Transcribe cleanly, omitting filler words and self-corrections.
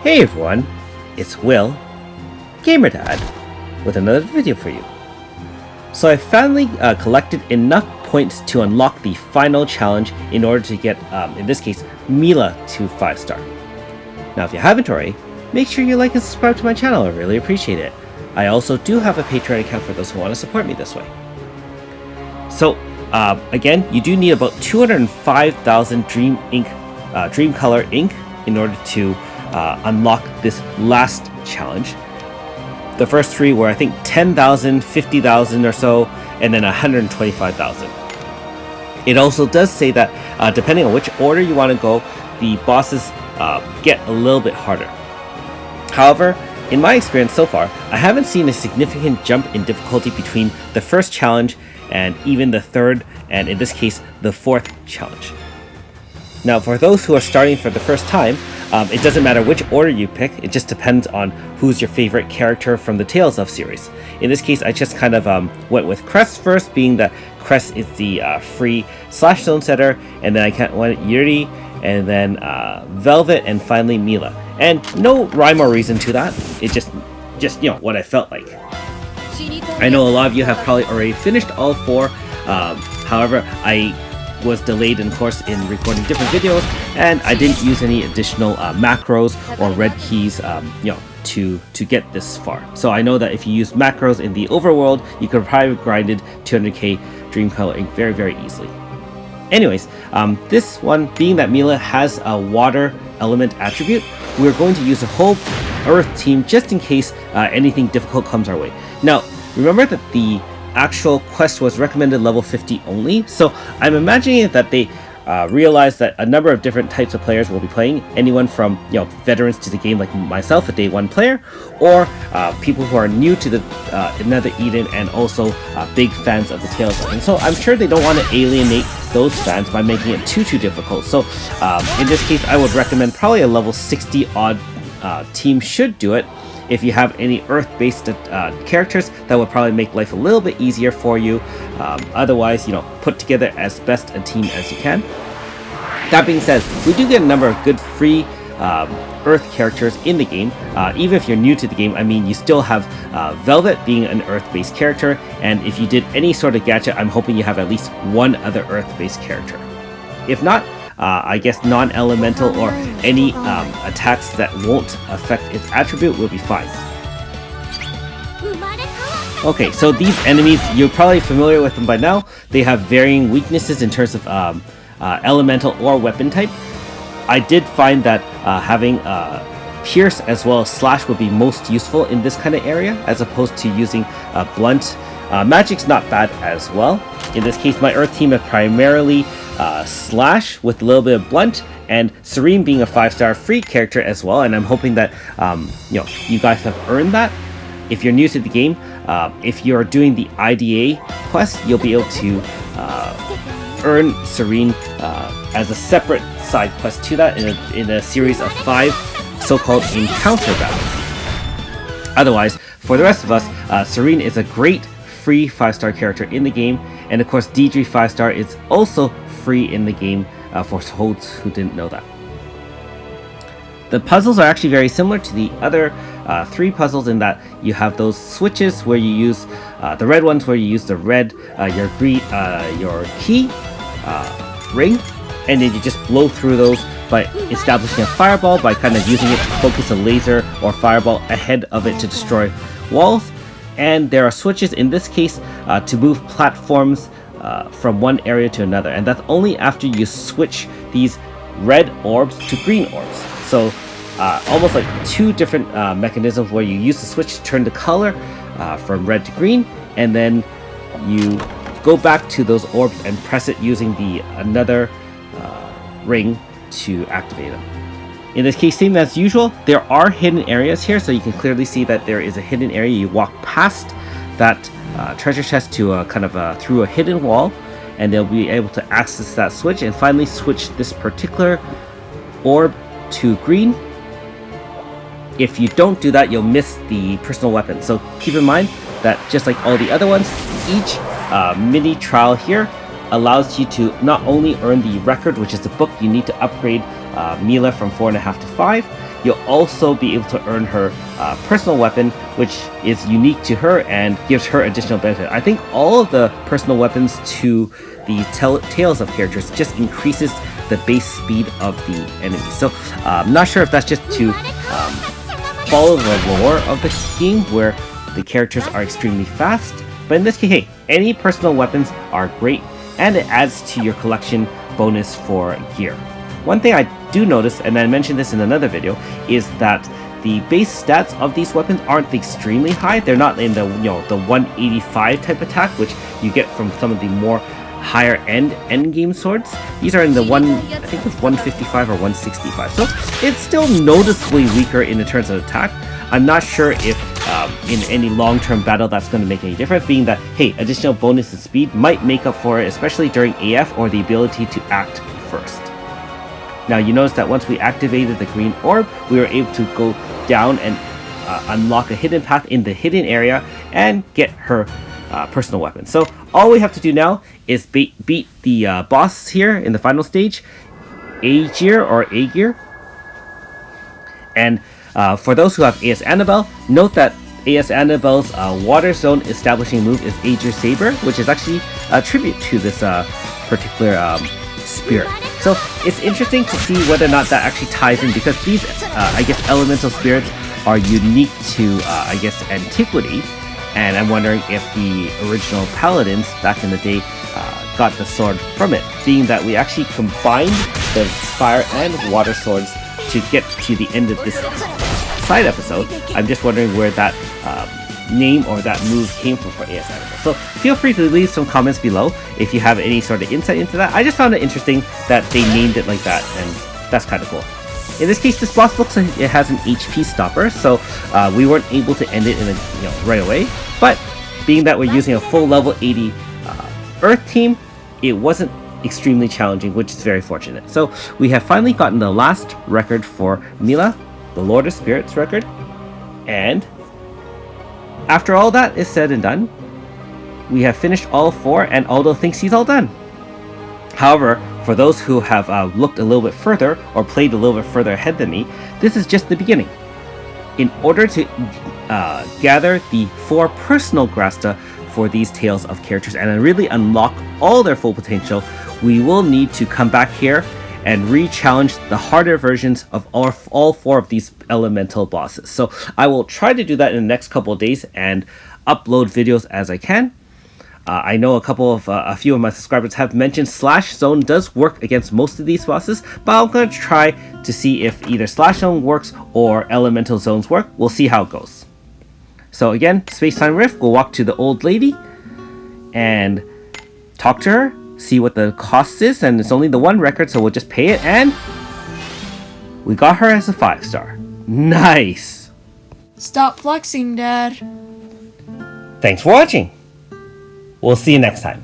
Hey everyone, it's Will, GamerDad, with another video for you. So I finally collected enough points to unlock the final challenge in order to get, in this case, Milla to 5-star. Now if you haven't already, make sure you like and subscribe to my channel, I really appreciate it. I also do have a Patreon account for those who want to support me this way. So again, you do need about 205,000 Dream Color ink in order to unlock this last challenge. The first three were I think 10,000, 50,000 or so, and then 125,000. It also does say that depending on which order you want to go, the bosses get a little bit harder. However, in my experience so far, I haven't seen a significant jump in difficulty between the first challenge and even the third, and in this case, the fourth challenge. Now, for those who are starting for the first time, it doesn't matter which order you pick, it just depends on who's your favorite character from the Tales of series. In this case, I just kind of went with Crest first, being that Crest is the free slash zone setter, and then I went Yuri, and then Velvet, and finally Milla. And no rhyme or reason to that, it's just you know, what I felt like. I know a lot of you have probably already finished all four, however, I was delayed in course in recording different videos, and I didn't use any additional macros or red keys you know, to get this far. So I know that if you use macros in the overworld, you could probably have grinded 200k Dream Color ink very, very easily. Anyways, this one, being that Milla has a water element attribute, we're going to use a whole earth team just in case anything difficult comes our way. Now, remember that the actual quest was recommended level 50 only, so I'm imagining that they realized that a number of different types of players will be playing, anyone from, you know, veterans to the game like myself, a day one player, or people who are new to the Nether Eden and also big fans of the Tales of. And so I'm sure they don't want to alienate those fans by making it too difficult. So in this case, I would recommend probably a level 60 odd team should do it. If you have any earth-based characters, that would probably make life a little bit easier for you. Otherwise, you know, put together as best a team as you can. That being said, we do get a number of good free earth characters in the game. Even if you're new to the game, I mean, you still have Velvet being an earth-based character, and if you did any sort of gadget, I'm hoping you have at least one other earth-based character. If not, I guess non-elemental or any attacks that won't affect its attribute will be fine. Okay, so these enemies, you're probably familiar with them by now. They have varying weaknesses in terms of elemental or weapon type. I did find that having Pierce as well as Slash would be most useful in this kind of area, as opposed to using Blunt. Magic's not bad as well. In this case, my Earth team is primarily Slash with a little bit of Blunt, and Serene being a 5-star free character as well, and I'm hoping that you know, you guys have earned that. If you're new to the game, if you're doing the IDA quest, you'll be able to earn Serene as a separate side quest to that in a series of 5 so-called encounter battles. Otherwise, for the rest of us, Serene is a great free 5-star character in the game, and of course Deidre 5-star is also free in the game for those who didn't know that. The puzzles are actually very similar to the other 3 puzzles in that you have those switches where you use the red ones where you use the red your key ring, and then you just blow through those by establishing a fireball by kind of using it to focus a laser or fireball ahead of it to destroy walls. And there are switches in this case to move platforms from one area to another, and that's only after you switch these red orbs to green orbs. So almost like 2 different mechanisms where you use the switch to turn the color from red to green, and then you go back to those orbs and press it using the another ring to activate them. In this case, same as usual, there are hidden areas here, so you can clearly see that there is a hidden area. You walk past that treasure chest to kind of through a hidden wall, and they'll be able to access that switch and finally switch this particular orb to green. If you don't do that, you'll miss the personal weapon. So keep in mind that just like all the other ones, each mini trial here allows you to not only earn the record, which is the book you need to upgrade Milla from 4.5 to 5, you'll also be able to earn her personal weapon, which is unique to her and gives her additional benefit. I think all of the personal weapons to the tails of characters just increases the base speed of the enemy. So I'm not sure if that's just to follow the lore of the game where the characters are extremely fast, but in this case, hey, any personal weapons are great and it adds to your collection bonus for gear. One thing I do notice, and I mentioned this in another video, is that the base stats of these weapons aren't extremely high. They're not in the the 185 type attack, which you get from some of the more higher end game swords. These are in the I think it's 155 or 165. So it's still noticeably weaker in the terms of attack. I'm not sure if in any long-term battle that's going to make any difference, being that, hey, additional bonus in speed might make up for it, especially during AF or the ability to act first. Now you notice that once we activated the green orb, we were able to go down and unlock a hidden path in the hidden area and get her personal weapon. So all we have to do now is beat the boss here in the final stage, Aegir or Aegir. And for those who have AS Annabelle, note that AS Annabelle's water zone establishing move is Aegir Saber, which is actually a tribute to this particular spirit. So it's interesting to see whether or not that actually ties in, because these, I guess, elemental spirits are unique to, I guess, antiquity. And I'm wondering if the original paladins back in the day got the sword from it, being that we actually combined the fire and water swords to get to the end of this side episode. I'm just wondering where that name or that move came from for AS Annabelle. So feel free to leave some comments below if you have any sort of insight into that. I just found it interesting that they named it like that, and that's kind of cool. In this case, this boss looks like it has an HP stopper, so we weren't able to end it in right away. But being that we're using a full level 80 Earth team, it wasn't extremely challenging, which is very fortunate. So we have finally gotten the last record for Milla, the Lord of Spirits record, and after all that is said and done, we have finished all 4, and Aldo thinks he's all done. However, for those who have looked a little bit further or played a little bit further ahead than me, this is just the beginning. In order to gather the 4 personal Grasta for these tales of characters and really unlock all their full potential, we will need to come back here and re-challenge the harder versions of all 4 of these elemental bosses. So I will try to do that in the next couple of days and upload videos as I can. I know a few of my subscribers have mentioned Slash Zone does work against most of these bosses, but I'm going to try to see if either Slash Zone works or Elemental Zones work. We'll see how it goes. So again, Space-Time Rift, we'll walk to the old lady and talk to her, see what the cost is, and it's only the 1 record, so we'll just pay it, and we got her as a 5-star. Nice! Stop flexing, Dad. Thanks for watching. We'll see you next time.